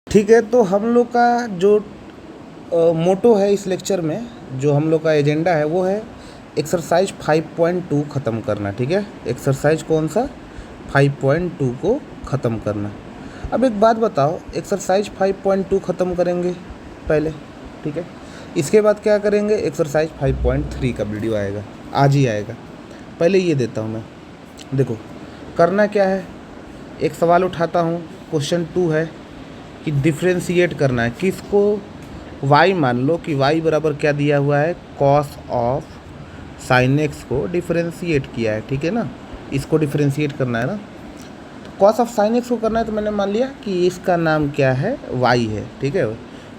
ठीक है, तो हम लोग का जो मोटो है इस लेक्चर में, जो हम लोग का एजेंडा है वो है एक्सरसाइज 5.2 ख़त्म करना। ठीक है, एक्सरसाइज कौन सा 5.2 को ख़त्म करना। अब एक बात बताओ, एक्सरसाइज 5.2 ख़त्म करेंगे पहले, ठीक है, इसके बाद क्या करेंगे, एक्सरसाइज 5.3 का वीडियो आएगा, आज ही आएगा। पहले ये देता हूँ मैं, देखो करना क्या है, एक सवाल उठाता हूँ, क्वेश्चन 2 है कि डिफ्रेंशिएट करना है किसको, y मान लो कि y बराबर क्या दिया हुआ है, कॉस ऑफ साइन एक्स को डिफ्रेंशिएट किया है, ठीक है ना, इसको डिफ्रेंशिएट करना है ना, तो कॉस ऑफ साइन एक्स को करना है, तो मैंने मान लिया कि इसका नाम क्या है, y है, ठीक है,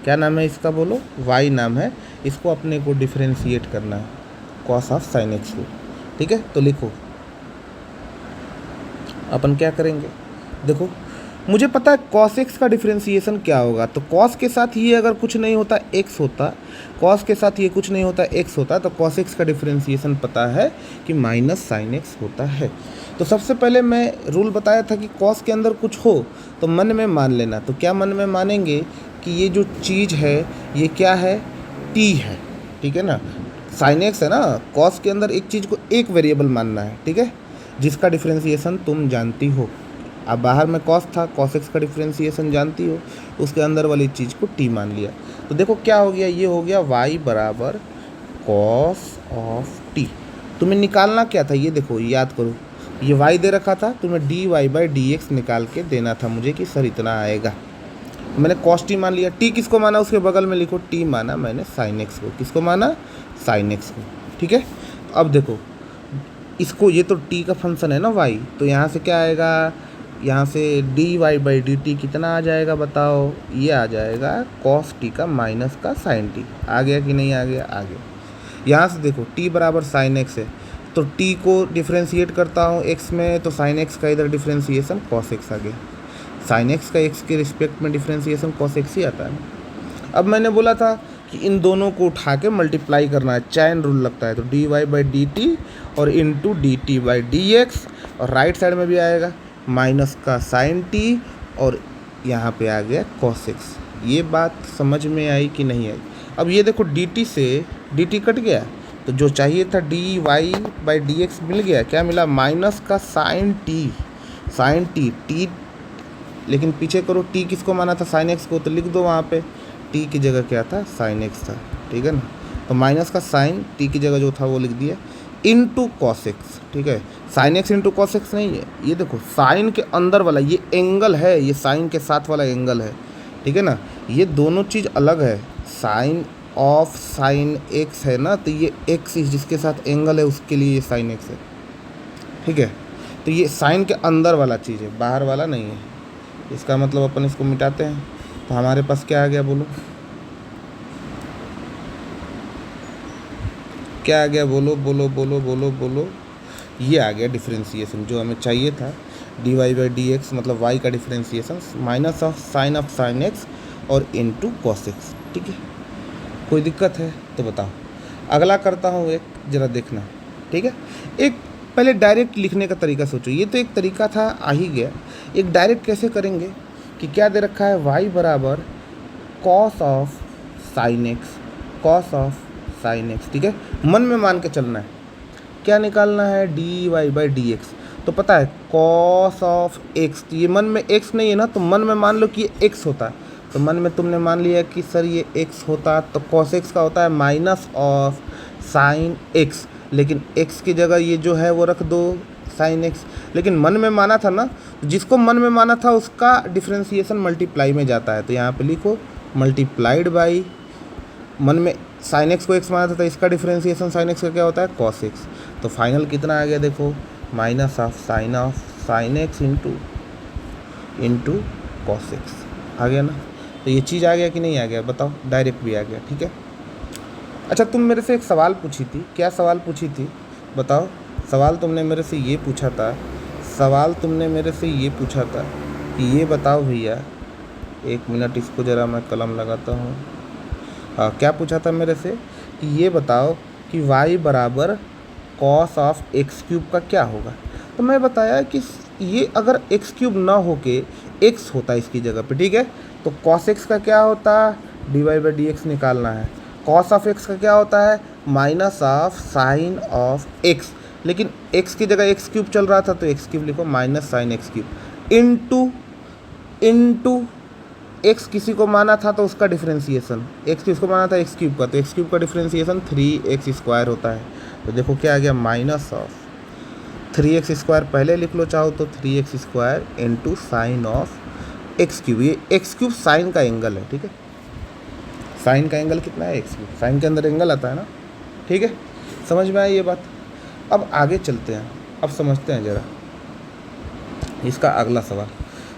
क्या नाम है इसका बोलो, y नाम है, इसको अपने को डिफ्रेंशिएट करना है कॉस ऑफ साइन एक्स को, ठीक है। तो लिखो, अपन क्या करेंगे, देखो मुझे पता है कॉस एक्स का डिफ्रेंशिएशन क्या होगा, तो कॉस के साथ ये अगर कुछ नहीं होता एक्स होता, कॉस के साथ ये कुछ नहीं होता एक्स होता, तो कॉस एक्स का डिफ्रेंशिएशन पता है कि माइनस साइन एक्स होता है। तो सबसे पहले मैं रूल बताया था कि कॉस के अंदर कुछ हो तो मन में मान लेना, तो क्या मन में मानेंगे कि ये जो चीज़ है ये क्या है, टी है, ठीक है ना, साइन एक्स है ना, कॉस के अंदर एक चीज़ को एक वेरिएबल मानना है, ठीक है, जिसका डिफ्रेंशिएशन तुम जानती हो। अब बाहर में कॉस था, कॉस एक्स का डिफ्रेंशिएशन जानती हो, उसके अंदर वाली चीज़ को टी मान लिया, तो देखो क्या हो गया, ये हो गया y बराबर कॉस ऑफ टी। तुम्हें निकालना क्या था, ये देखो याद करो, ये y दे रखा था, तुम्हें d y by d x निकाल के देना था मुझे कि सर इतना आएगा, मैंने कॉस टी मान लिया। टी किसको माना, उसके बगल में लिखो टी माना मैंने साइन एक्स को, किसको माना, साइन एक्स को, ठीक है। अब देखो इसको, ये तो टी का फंक्शन है ना y, तो यहाँ से क्या आएगा, यहाँ से d y by d t कितना आ जाएगा बताओ, ये आ जाएगा कॉस टी का माइनस का साइन टी, आ गया कि नहीं आ गया, आ गया। यहाँ से देखो टी बराबर साइन एक्स है, तो टी को डिफ्रेंशिएट करता हूँ एक्स में, तो साइन एक्स का इधर डिफ्रेंशिएशन कॉस एक्स आ गया, साइन एक्स का एक्स के रिस्पेक्ट में डिफ्रेंशिएशन कॉस एक्स ही आता है। अब मैंने बोला था कि इन दोनों को उठा के मल्टीप्लाई करना है, चैन रूल लगता है, तो d y by d t और into d t by d x, और राइट साइड में भी आएगा माइनस का साइन टी, और यहाँ पे आ गया कॉस एक्स। ये बात समझ में आई कि नहीं आई। अब ये देखो डी टी से डी टी कट गया, तो जो चाहिए था d y by d x मिल गया, क्या मिला, माइनस का sine t, sine t t, लेकिन पीछे करो टी किसको माना था, साइन एक्स को, तो लिख दो वहाँ पे टी की जगह क्या था, साइन एक्स था, ठीक है ना, तो माइनस का साइन टी की जगह जो था वो लिख दिया, इनटू कॉस एक्स, ठीक है, sign x into cos x नहीं है, ये देखो साइन के अंदर वाला ये एंगल है, ये साइन के साथ वाला एंगल है, ठीक है ना, ये दोनों चीज़ अलग है, साइन ऑफ साइन एक्स है ना, तो ये एक्स जिसके साथ एंगल है उसके लिए ये साइन एक्स है, ठीक है, तो ये साइन के अंदर वाला चीज़ है, बाहर वाला नहीं है। इसका मतलब अपन इसको मिटाते हैं, तो हमारे पास क्या आ गया बोलो, क्या आ गया, बोलो बोलो बोलो बोलो बोलो, ये आ गया डिफ्रेंशिएशन जो हमें चाहिए था, d y by d x मतलब y का differentiation minus of sine x और इनटू कॉस एक्स, ठीक है। कोई दिक्कत है तो बताओ, अगला करता हूँ एक, ज़रा देखना, ठीक है। एक पहले डायरेक्ट लिखने का तरीका सोचो, ये तो एक तरीका था आ ही गया, एक डायरेक्ट कैसे करेंगे कि क्या दे रखा है, y बराबर cos of sine x, cos of sine x, ठीक है, मन में मान के चलना है, क्या निकालना है, d y by d x, तो पता है कॉस ऑफ एक्स, ये मन में एक्स नहीं है ना, तो मन में मान लो कि ये एक्स होता है, तो मन में तुमने मान लिया कि सर ये एक्स होता, तो कॉस एक्स का होता है माइनस ऑफ साइन एक्स, लेकिन एक्स की जगह ये जो है वो रख दो साइन एक्स, लेकिन मन में माना था ना, जिसको मन में माना था उसका डिफ्रेंशिएशन मल्टीप्लाई में जाता है, तो यहाँ पे लिखो मल्टीप्लाइड बाई, मन में साइन एक्स को एक्स माना था, तो इसका डिफ्रेंशिएशन साइन एक्स का क्या होता है, कॉस एक्स, तो फाइनल कितना आ गया देखो, minus of sine x into cos x, आ गया ना, तो ये चीज़ आ गया कि नहीं आ गया बताओ, डायरेक्ट भी आ गया, ठीक है। अच्छा तुम मेरे से एक सवाल पूछी थी, क्या सवाल पूछी थी बताओ, सवाल तुमने मेरे से ये पूछा था, सवाल तुमने मेरे से ये पूछा था कि ये बताओ भैया, एक मिनट इसको ज़रा मैं कलम लगाता हूँ, हाँ क्या पूछा था मेरे से कि ये बताओ कि y बराबर कॉस ऑफ एक्स क्यूब का क्या होगा, तो मैं बताया कि ये अगर एक्स क्यूब ना हो के एक्स होता है इसकी जगह पे, ठीक है। तो कॉस एक्स का क्या होता है, d y by d x निकालना है। कॉस ऑफ एक्स का क्या होता है, minus of sine of x, लेकिन एक्स की जगह एक्स क्यूब चल रहा था तो एक्स क्यूब लिखो, minus sine x cube into x किसी को माना था तो उसका डिफरेंशिएशन, एक्स किसको माना था, एक्स क्यूब का, तो एक्स क्यूब का डिफरेंशिएशन 3x² होता है। तो देखो क्या आ गया, माइनस ऑफ 3x² पहले लिख लो चाहो तो 3x² into sine of x cube. ये एक्स क्यूब साइन का एंगल है, ठीक है। साइन का एंगल कितना है, एक्स क्यूब, साइन के अंदर एंगल आता है ना, ठीक है। समझ में आई ये बात। अब आगे चलते हैं, अब समझते हैं ज़रा इसका अगला सवाल।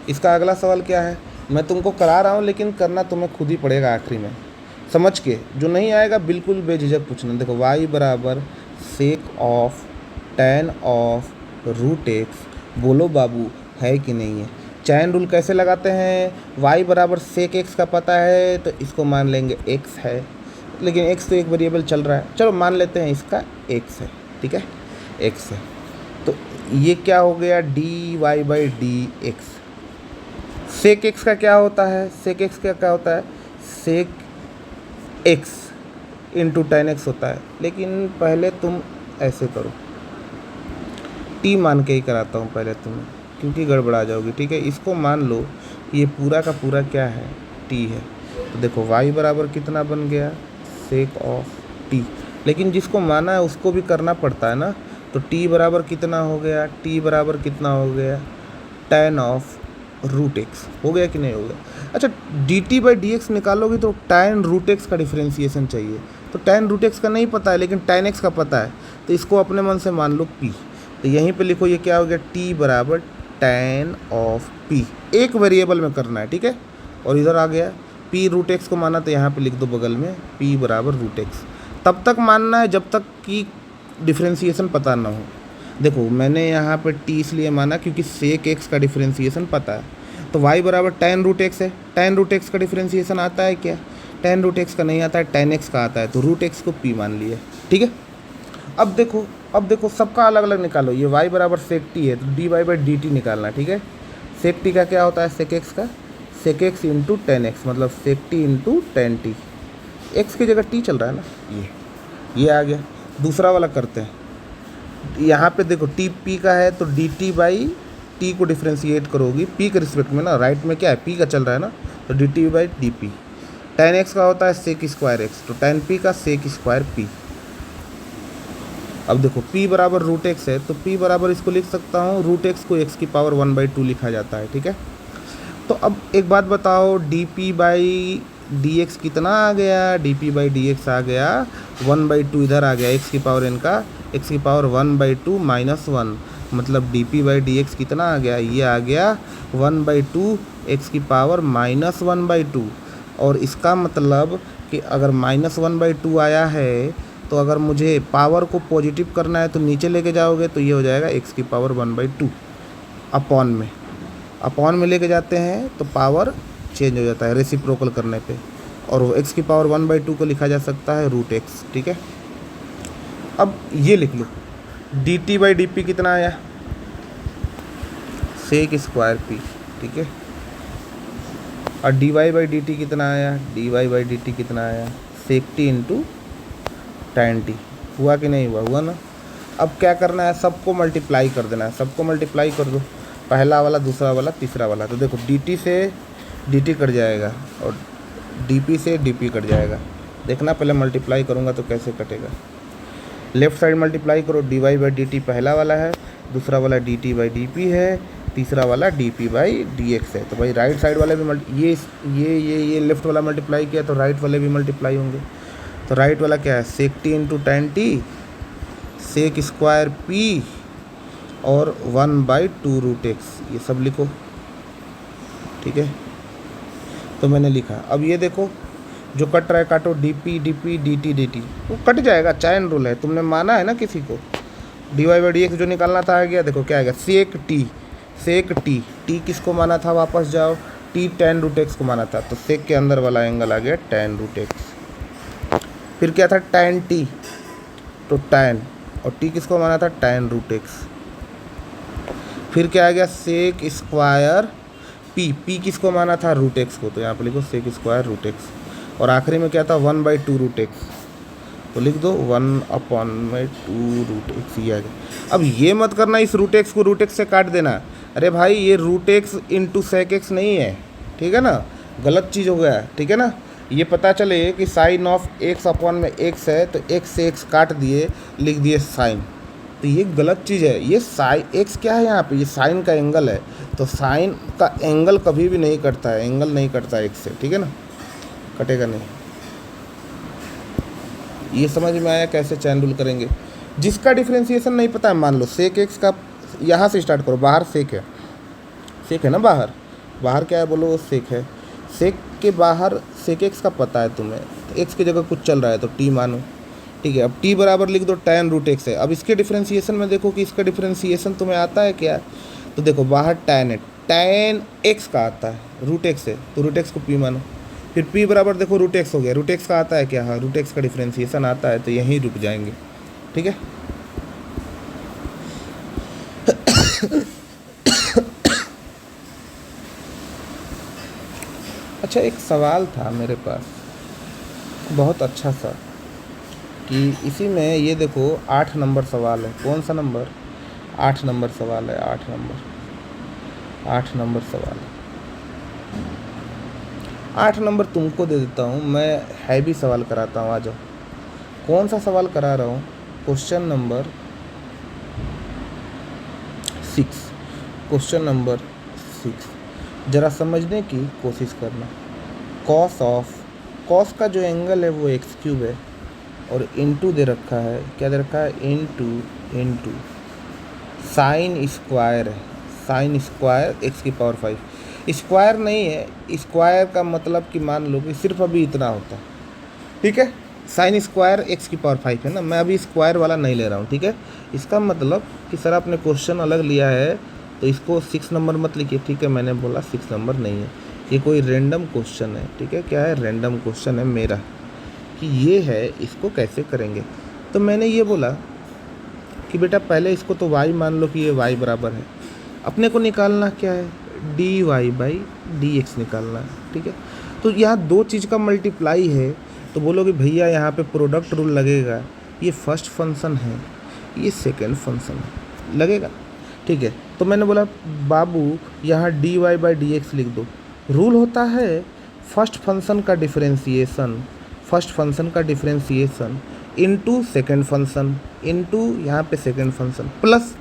इसका अगला सवाल क्या है, मैं तुमको करा रहा हूँ लेकिन करना तुम्हें खुद ही पड़ेगा आखिरी में, समझ के। जो नहीं आएगा बिल्कुल बेझिझक पूछना। देखो y बराबर sec of tan of root x, बोलो बाबू है कि नहीं है। चैन रूल कैसे लगाते हैं, y बराबर सेक एक्स का पता है तो इसको मान लेंगे x है, लेकिन x तो एक वेरिएबल चल रहा है, चलो मान लेते हैं इसका x है, ठीक है, x है। तो ये क्या हो गया, d y by d x. Sec x का क्या होता है, सेक एक्स का क्या होता है, sec x into tan x होता है। लेकिन पहले तुम ऐसे करो, टी मान के ही कराता हूँ पहले तुम्हें, क्योंकि गड़बड़ा जाओगी, ठीक है। इसको मान लो ये पूरा का पूरा क्या है, टी है। तो देखो y बराबर कितना बन गया, सेक ऑफ टी, लेकिन जिसको माना है उसको भी करना पड़ता है ना। तो t बराबर कितना हो गया, t बराबर कितना हो गया, tan ऑफ रूट एक्स हो गया कि नहीं हो गया। अच्छा dt बाई डी एक्स निकालोगे तो tan रूट एक्स का डिफरेंशिएशन चाहिए, तो tan रूट एक्स का नहीं पता है लेकिन tan x का पता है, तो इसको अपने मन से मान लो p। तो यहीं पे लिखो ये क्या हो गया, t बराबर tan ऑफ p, एक वेरिएबल में करना है, ठीक है। और इधर आ गया p रूट एक्स को माना तो यहाँ पे लिख दो बगल में p बराबर रूट एक्स। तब तक मानना है जब तक कि डिफरेंशिएशन पता ना हो। देखो मैंने यहाँ पे t इसलिए माना क्योंकि सेक एक्स का डिफरेंशिएशन पता है। तो y बराबर tan रूट एक्स है, tan रूट एक्स का डिफरेंशिएशन आता है क्या, tan रूट एक्स का नहीं आता है, tan x का आता है, तो रूट एक्स को p मान लिया, ठीक है। अब देखो सबका अलग अलग निकालो। ये y बराबर सेक टी है तो d y by d t निकालना, ठीक है। सेक टी का क्या होता है, सेक एक्स का, sec x into tan x, मतलब sec t into tan t, x की जगह टी चल रहा है ना, ये आ गया। दूसरा वाला करते हैं, यहाँ पे देखो टी पी का है तो डी टी बाई टी को डिफ्रेंशिएट करोगी पी के रिस्पेक्ट में ना, राइट में क्या है पी का चल रहा है ना, तो D t by d P. Ten x का होता है सेक स्क्वायर एक्स, तो टेन पी का सेक स्क्वायर पी। अब देखो p बराबर रूट एक्स है तो p बराबर इसको लिख सकता हूँ, रूट एक्स को x की पावर 1/2 लिखा जाता है, ठीक है। तो अब एक बात बताओ, d p by d x कितना आ गया, d p by d x आ गया 1/2, इधर आ गया x की पावर इनका, x की पावर 1/2 माइनस 1, मतलब D p by d x कितना आ गया, ये आ गया 1/2 x की पावर माइनस 1/2। और इसका मतलब कि अगर माइनस 1/2 आया है तो अगर मुझे पावर को पॉजिटिव करना है तो नीचे लेके जाओगे तो ये हो जाएगा x की पावर 1/2 अपॉन में लेके जाते हैं तो पावर चेंज हो जाता है रेसिप्रोकल करने पे, और x की पावर 1/2 को लिखा जा सकता है रूट एक्स, ठीक है। अब ये लिख लो d t by d p कितना आया, सेक स्क्वायर पी, ठीक है। और d y by d t कितना आया, d y by d t कितना आया, sec t into tan t. हुआ कि नहीं हुआ, हुआ ना। अब क्या करना है, सबको मल्टीप्लाई कर देना है, सबको मल्टीप्लाई कर दो, पहला वाला दूसरा वाला तीसरा वाला। तो देखो dt से dt कट जाएगा और dp से dp कट जाएगा। देखना पहले मल्टीप्लाई करूँगा तो कैसे कटेगा। लेफ़्ट साइड मल्टीप्लाई करो, d y by d t पहला वाला है, दूसरा वाला d t by d p है, तीसरा वाला d p by d x है। तो भाई राइट साइड वाले भी ये लेफ़्ट वाला मल्टीप्लाई किया तो राइट वाले भी मल्टीप्लाई होंगे। तो राइट वाला क्या है, sec t into tan t, sec square p और 1/2 रूट एक्स, ये सब लिखो, ठीक है। तो मैंने लिखा। अब ये देखो जो कट रहा है काटो, D P D P D T D T, वो कट जाएगा, चैन रूल है, तुमने माना है ना किसी को। D y by d x जो निकालना था आ गया, देखो क्या आएगा, सेक टी किसको माना था, वापस जाओ, टी टेन रूट एक्स को माना था, तो सेक के अंदर वाला एंगल आ गया टेन रूट एक्स। फिर क्या था, टैन टी, तो टैन, और टी किसको माना था, टैन रूट एक्स। फिर क्या आ गया, सेक स्क्वायर पी किसको माना था, रूट एक्स को, तो यहाँ पे लिखो सेक स्क्वायर रूट एक्स। और आखिरी में क्या था, 1/2 रूट एक्स, तो लिख दो 1/2 रूट एक्स, ये आ गया। अब ये मत करना इस रूट एक्स को रूट एक्स से काट देना, अरे भाई ये root x into sec x नहीं है, ठीक है ना, गलत चीज़ हो गया, ठीक है ना। ये पता चले कि साइन ऑफ एक्स अपॉन में एक्स है, तो एक्स से एक्स काट दिए, लिख दिए साइन, तो ये गलत चीज़ है। ये साइन एक्स क्या है यहाँ पे, ये साइन का एंगल है, तो साइन का एंगल कभी भी नहीं कटता है, एंगल नहीं कटता है एक्स से, ठीक है ना, कटेगा नहीं। ये समझ में आया कैसे चैन रूल करेंगे। जिसका डिफरेंशिएशन नहीं पता है, मान लो सेक एक्स का, यहाँ से स्टार्ट करो, बाहर सेक है ना, बाहर क्या है बोलो, सेक है, सेक के बाहर सेक एक्स का पता है तुम्हें, तो एक्स की जगह कुछ चल रहा है तो टी मानो, ठीक है। अब टी बराबर लिख दो tan रूट एक्स है। अब इसके डिफरेंशिएशन में देखो कि इसका डिफरेंशिएशन तुम्हें आता है क्या, तो देखो बाहर tan है, tan एक्स का आता है, रूट एक्स है, तो रूट एक्स को p मानो, फिर p बराबर देखो रूट एक्स हो गया, रूट एक्स का आता है क्या, हाँ रूट एक्स का डिफरेंशिएशन आता है, तो यहीं रुक जाएंगे, ठीक है। अच्छा, एक सवाल था मेरे पास बहुत अच्छा सा, कि इसी में ये देखो 8 नंबर सवाल है, कौन सा नंबर, 8 नंबर सवाल है, 8 नंबर सवाल है। 8 नंबर तुमको दे देता हूँ, मैं हैवी सवाल कराता हूँ, आ जाओ। कौन सा सवाल करा रहा हूँ, क्वेश्चन नंबर 6, क्वेश्चन नंबर 6, ज़रा समझने की कोशिश करना। कॉस का जो एंगल है वो x³ है, और इनटू दे रखा है, क्या दे रखा है, इनटू साइन स्क्वायर है, साइन स्क्वायर x⁵। स्क्वायर नहीं है, स्क्वायर का मतलब कि मान लो कि सिर्फ अभी इतना होता है, ठीक है, साइन स्क्वायर x⁵ है ना, मैं अभी स्क्वायर वाला नहीं ले रहा हूँ, ठीक है। इसका मतलब कि सर आपने क्वेश्चन अलग लिया है तो इसको 6 नंबर मत लिखिए, ठीक है, मैंने बोला 6 नंबर नहीं है, ये कोई रैंडम क्वेश्चन है, ठीक है, क्या है, रैंडम क्वेश्चन है मेरा, कि ये है, इसको कैसे करेंगे। तो मैंने ये बोला कि बेटा पहले इसको तो y मान लो कि ये y बराबर है, अपने को निकालना क्या है, dy/dx निकालना है, ठीक है। तो यहाँ दो चीज़ का मल्टीप्लाई है, तो बोलोगे भैया यहाँ पे प्रोडक्ट रूल लगेगा, ये फर्स्ट फंक्शन है, ये सेकंड फंक्शन है, लगेगा, ठीक है। तो मैंने बोला बाबू यहाँ dy/dx लिख दो, रूल होता है फर्स्ट फंक्शन का differentiation into second function, into यहाँ पे सेकंड फंक्शन, प्लस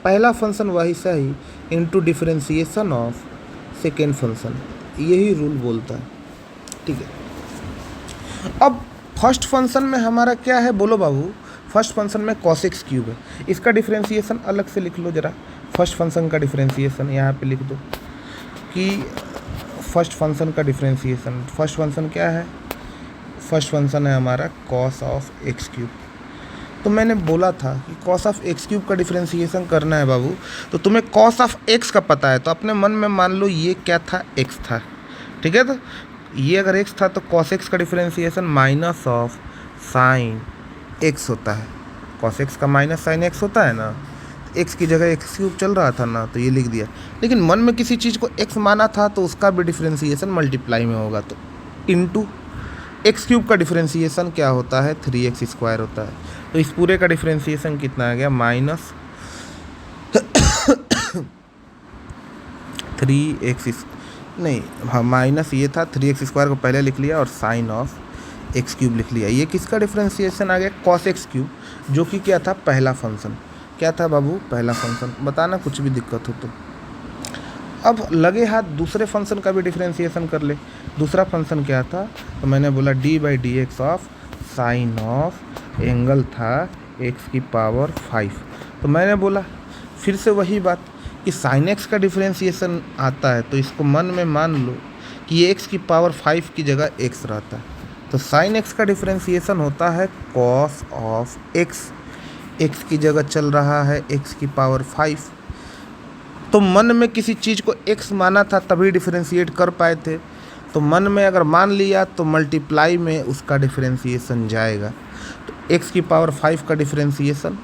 पहला फंक्शन वही सही into differentiation of second function, यही रूल बोलता है, ठीक है। अब फर्स्ट फंक्शन में हमारा क्या है बोलो बाबू, फर्स्ट फंक्शन में cos x³ है, इसका डिफरेंशिएशन अलग से लिख लो जरा, फर्स्ट फंक्शन का डिफरेंशिएशन यहाँ पे लिख दो कि फर्स्ट फंक्शन का डिफरेंशिएशन, फर्स्ट फंक्शन क्या है, फर्स्ट फंक्शन है हमारा cos ऑफ x³। तो मैंने बोला था कि cos ऑफ x³ का डिफरेंशिएशन करना है बाबू, तो तुम्हें cos ऑफ x का पता है, तो अपने मन में मान लो ये क्या था, x था, ठीक है। तो ये अगर x था तो cos x का differentiation minus of sign x होता है, cos x का माइनस साइन x होता है ना, x की जगह x³ चल रहा था ना, तो ये लिख दिया। लेकिन मन में किसी चीज़ को x माना था तो उसका भी डिफरेंशिएशन मल्टीप्लाई में होगा, तो इनटू x³ का डिफरेंशिएशन क्या होता है, 3x² होता है, तो इस पूरे का डिफरेंशिएशन कितना आ गया, माइनस 3x, नहीं हाँ माइनस ये था, 3x² को पहले लिख लिया और साइन ऑफ x³ लिख लिया। ये किसका डिफरेंशिएशन आ गया, cos x³, जो कि क्या था, पहला फंक्शन, क्या था बाबू, पहला फंक्शन, बताना कुछ भी दिक्कत हो तो। अब लगे हाथ दूसरे फंक्शन का भी डिफरेंशिएशन कर ले, दूसरा फंक्शन क्या था, तो मैंने बोला d/dx of sine of angle था x⁵। तो मैंने बोला फिर से वही बात कि साइन x का डिफरेंशिएशन आता है, तो इसको मन में मान लो कि ये x⁵ की जगह x रहता है, तो साइन x का डिफरेंशिएशन होता है cos ऑफ x की जगह चल रहा है x⁵। तो मन में किसी चीज़ को x माना था तभी डिफरेंशिएट कर पाए थे, तो मन में अगर मान लिया तो मल्टीप्लाई में उसका डिफरेंशिएशन जाएगा, तो x⁵ का डिफरेंशिएशन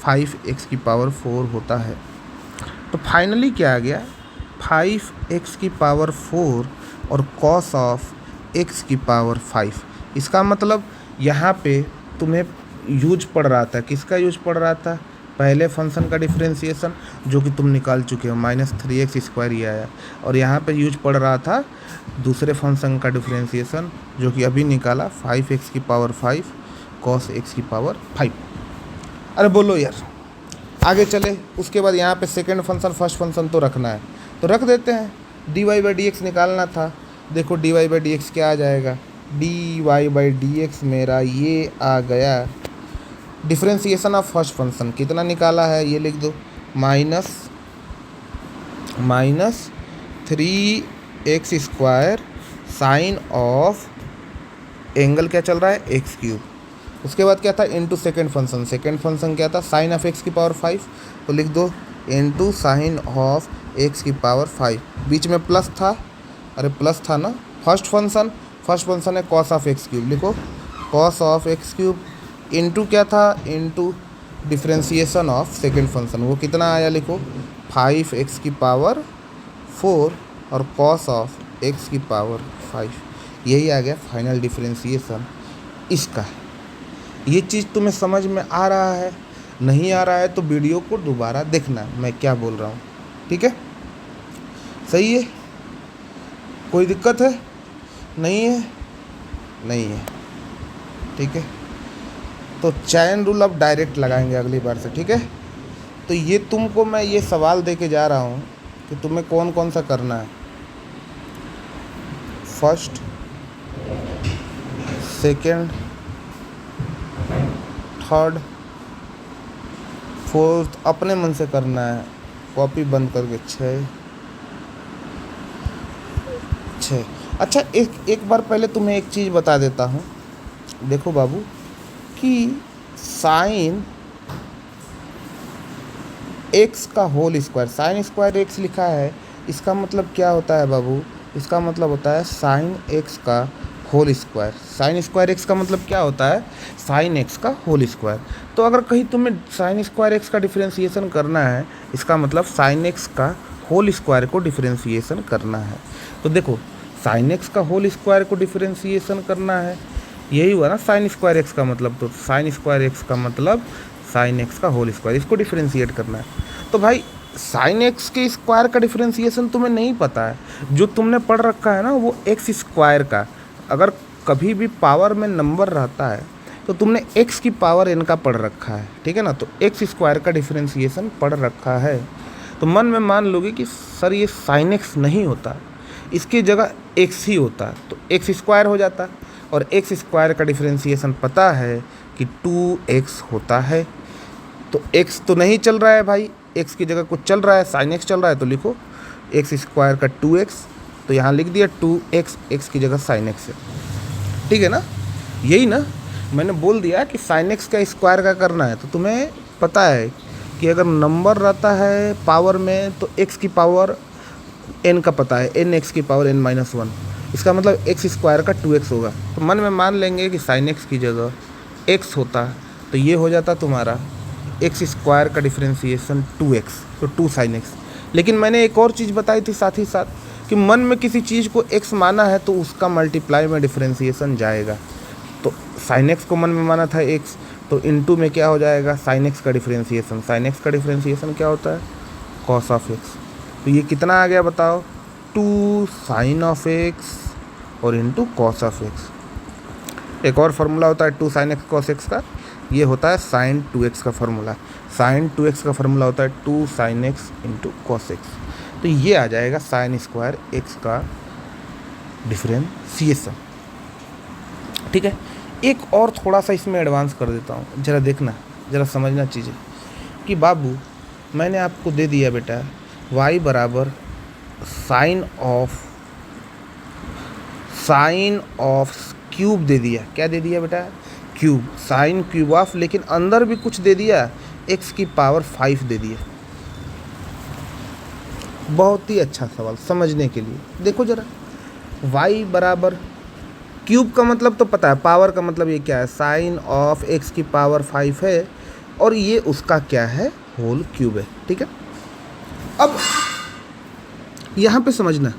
5x⁴ होता है। तो फाइनली क्या आ गया, 5x की पावर 4 और कॉस ऑफ x की पावर 5। इसका मतलब यहाँ पे तुम्हें यूज पड़ रहा था, किसका यूज पड़ रहा था, पहले फंक्शन का डिफरेंशिएशन जो कि तुम निकाल चुके हो, -3x² ये आया, और यहाँ पे यूज पड़ रहा था दूसरे फंक्शन का डिफरेंशिएशन जो कि अभी निकाला, 5x की पावर 5 कॉस x की पावर 5। अरे बोलो यार, आगे चले। उसके बाद यहाँ पे सेकंड फंक्शन फर्स्ट फंक्शन तो रखना है, तो रख देते हैं। dy/dx निकालना था, देखो dy/dx क्या आ जाएगा, dy/dx मेरा ये आ गया डिफरेंशिएशन ऑफ फर्स्ट फंक्शन, कितना निकाला है ये लिख दो, -3x² साइन ऑफ एंगल क्या चल रहा है x³। उसके बाद क्या था, इनटू सेकेंड फंक्शन क्या था, साइन ऑफ x की पावर 5, तो लिख दो इनटू साइन ऑफ x की पावर 5। बीच में प्लस था, अरे प्लस था ना, फर्स्ट फंक्शन है कॉस ऑफ x³, लिखो कॉस ऑफ x³ इनटू क्या था, into differentiation of second function, वो कितना आया, लिखो 5x की पावर 4 और कॉस ऑफ x की पावर 5। यही आ गया फाइनल डिफरेंशिएशन इसका। ये चीज़ तुम्हें समझ में आ रहा है, नहीं आ रहा है तो वीडियो को दोबारा देखना मैं क्या बोल रहा हूँ, ठीक है, सही है, कोई दिक्कत है, नहीं है, नहीं है, ठीक है। तो चैन रूल अब डायरेक्ट लगाएंगे अगली बार से, ठीक है। तो ये तुमको मैं ये सवाल दे के जा रहा हूँ कि तुम्हें कौन कौन सा करना है, फर्स्ट सेकेंड थर्ड फोर्थ अपने मन से करना है, कॉपी बंद करके 6। अच्छा एक बार पहले तुम्हें एक चीज़ बता देता हूँ, देखो बाबू कि साइन x का whole square, sine square x लिखा है, इसका मतलब क्या होता है बाबू, इसका मतलब होता है साइन x का whole square. Sine square x का मतलब क्या होता है, साइन x का होल स्क्वायर। तो अगर कहीं तुम्हें साइन स्क्वायर x का डिफरेंशिएशन करना है, इसका मतलब साइन x का होल स्क्वायर को डिफरेंशिएशन करना है। तो देखो साइन x का होल स्क्वायर को डिफरेंशिएशन करना है, यही हुआ ना साइन स्क्वायर x का मतलब, तो साइन स्क्वायर x का मतलब साइन x का होल स्क्वायर, इसको डिफरेंशिएट करना है। तो भाई साइन x के स्क्वायर का डिफरेंशिएशन तुम्हें नहीं पता है, जो तुमने पढ़ रखा है ना वो x स्क्वायर का, अगर कभी भी पावर में नंबर रहता है तो तुमने x की पावर n का पढ़ रखा है, ठीक है ना, तो x स्क्वायर का डिफरेंशिएशन पढ़ रखा है, तो मन में मान लोगे कि सर ये साइन x नहीं होता, इसकी जगह x ही होता, तो x स्क्वायर हो जाता, और x स्क्वायर का डिफरेंशिएशन पता है कि 2x होता है। तो x तो नहीं चल रहा है भाई, x की जगह कुछ चल रहा है, साइन x चल रहा है, तो लिखो x स्क्वायर का 2x, तो यहाँ लिख दिया 2x, x की जगह साइन x है, ठीक है ना, यही ना, मैंने बोल दिया कि साइन x का स्क्वायर का करना है। तो तुम्हें पता है कि अगर नंबर रहता है पावर में तो x की पावर n का पता है, n x की पावर n-1, इसका मतलब x स्क्वायर का 2x होगा। तो मन में मान लेंगे कि साइन x की जगह x होता, तो ये हो जाता तुम्हारा x स्क्वायर का डिफरेंशिएशन 2x, तो 2 साइन x। लेकिन मैंने एक और चीज़ बताई थी साथ ही साथ कि मन में किसी चीज़ को x माना है तो उसका मल्टीप्लाई में डिफरेंशिएशन जाएगा। तो साइन x को मन में माना था x, तो इनटू में क्या हो जाएगा, साइन x का डिफरेंशिएशन, साइन x का डिफरेंशिएशन क्या होता है, कॉस ऑफ x। तो ये कितना आ गया बताओ, 2 साइन ऑफ x और इंटू कॉस ऑफ x। एक और फार्मूला होता है 2 साइन x कॉस x का, ये होता है साइन 2x का फार्मूला, साइन 2x का फार्मूला होता है 2 sine x into cos x। तो ये आ जाएगा साइन स्क्वायर x का डिफरेंशिएशन, ठीक है। एक और थोड़ा सा इसमें एडवांस कर देता हूँ, ज़रा देखना, ज़रा समझना चीज़ें कि बाबू मैंने आपको दे दिया बेटा y बराबर साइन ऑफ क्यूब दे दिया, क्या दे दिया बेटा, क्यूब, साइन क्यूब ऑफ, लेकिन अंदर भी कुछ दे दिया, x की पावर 5 दे दिया। बहुत ही अच्छा सवाल समझने के लिए, देखो जरा, y बराबर क्यूब का मतलब तो पता है, पावर का मतलब ये क्या है, साइन ऑफ x की पावर 5 है, और ये उसका क्या है, होल क्यूब है, ठीक है। अब यहाँ पे समझना,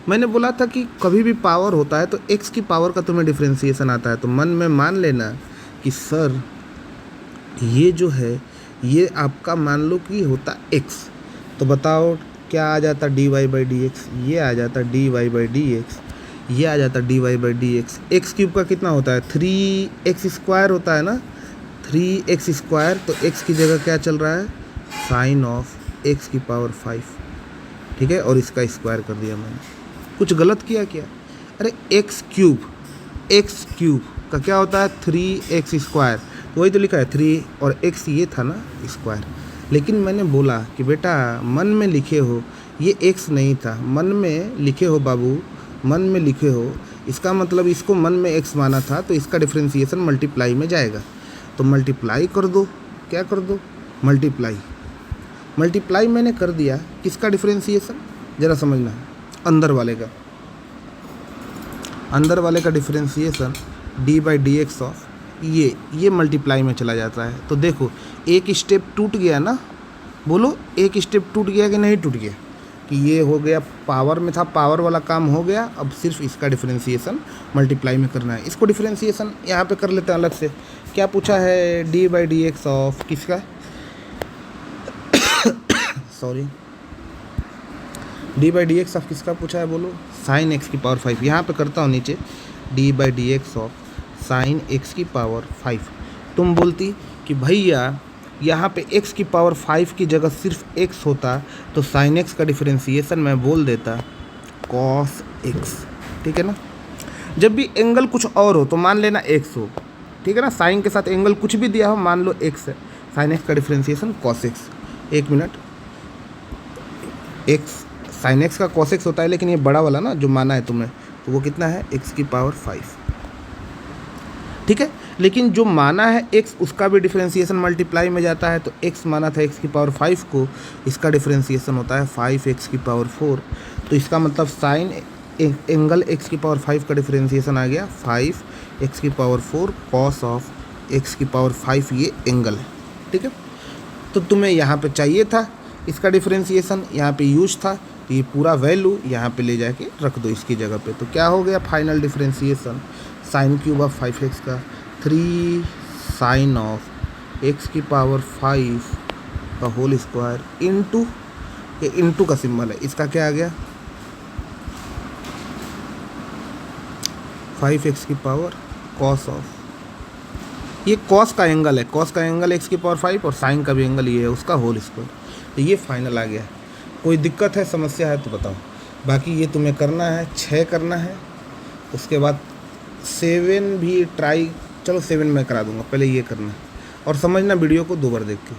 मैंने बोला था कि कभी भी पावर होता है तो x की पावर का तुम्हें डिफ्रेंसिएशन आता है, तो मन में मान लेना कि सर ये जो है ये आपका मान लो कि होता x, तो बताओ क्या आ जाता dy बाई डी एक्स, ये आ जाता dy बाई डी एक्स, ये आ जाता dy by d x. X cube का कितना होता है 3x स्क्वायर होता है ना, 3x स्क्वायर, तो x की जगह क्या चल रहा है साइन ऑफ x की पावर 5, ठीक है, और इसका स्क्वायर कर दिया मैंने। कुछ गलत किया क्या? अरे x क्यूब का क्या होता है 3x स्क्वायर, तो वही तो लिखा है 3 और x ये था ना स्क्वायर। लेकिन मैंने बोला कि बेटा मन में लिखे हो, ये x नहीं था, मन में लिखे हो बाबू, मन में लिखे हो, इसका मतलब इसको मन में x माना था, तो इसका डिफ्रेंसिएशन मल्टीप्लाई में जाएगा, तो मल्टीप्लाई कर दो। क्या कर दो? मल्टीप्लाई मैंने कर दिया। किसका डिफ्रेंसिएशन ज़रा समझना, अंदर वाले का differentiation D by d x of ये मल्टीप्लाई में चला जाता है। तो देखो एक स्टेप टूट गया ना, बोलो एक स्टेप टूट गया कि नहीं टूट गया, कि ये हो गया पावर में था, पावर वाला काम हो गया, अब सिर्फ इसका डिफ्रेंसिएशन मल्टीप्लाई में करना है। इसको डिफ्रेंसिएशन यहाँ पे कर लेते हैं अलग से। क्या पूछा है d by d x of किसका sorry d by d x of किसका पूछा है बोलो, साइन एक्स की पावर 5। यहाँ पे करता हूँ नीचे D by d x of sine x की पावर 5। तुम बोलती कि भैया यहाँ पे x की पावर 5 की जगह सिर्फ x होता तो साइन x का डिफरेंशिएशन मैं बोल देता कॉस x, ठीक है ना। जब भी एंगल कुछ और हो तो मान लेना x हो, ठीक है ना, साइन के साथ एंगल कुछ भी दिया हो मान लो x है, साइन x का डिफरेंशिएशन कॉस x। एक मिनट, x साइन x का कॉस x होता है, लेकिन ये बड़ा वाला ना जो माना है तुमने, तो वो कितना है x की पावर 5, ठीक है। लेकिन जो माना है x उसका भी डिफरेंशिएशन मल्टीप्लाई में जाता है, तो x माना था x की पावर 5 को, इसका डिफरेंशिएशन होता है 5x की पावर 4। तो इसका मतलब साइन एंगल x की पावर 5 का डिफरेंशिएशन आ गया 5x की पावर 4 कॉस ऑफ x की पावर 5, ये एंगल है, ठीक है। तो तुम्हें यहाँ पे चाहिए था इसका डिफरेंशिएशन, यहाँ पे यूज था, तो ये पूरा वैल्यू यहाँ पे ले जाके रख दो इसकी जगह पे। तो क्या हो गया final differentiation sine cube of 5x का 3 साइन ऑफ x की पावर 5 का होल स्क्वायर इंटू, ये इंटू का सिंबल है, इसका क्या आ गया 5x की पावर कॉस ऑफ, ये कॉस का एंगल है, कॉस का एंगल x की पावर 5 और साइन का भी एंगल ये है उसका होल स्क्वायर। तो ये फाइनल आ गया। कोई दिक्कत है, समस्या है तो बताओ। बाकी ये तुम्हें करना है 6 करना है, उसके बाद 7 भी ट्राई, चलो 7 मैं करा दूंगा, पहले ये करना है। और समझना वीडियो को 2 बार देख के।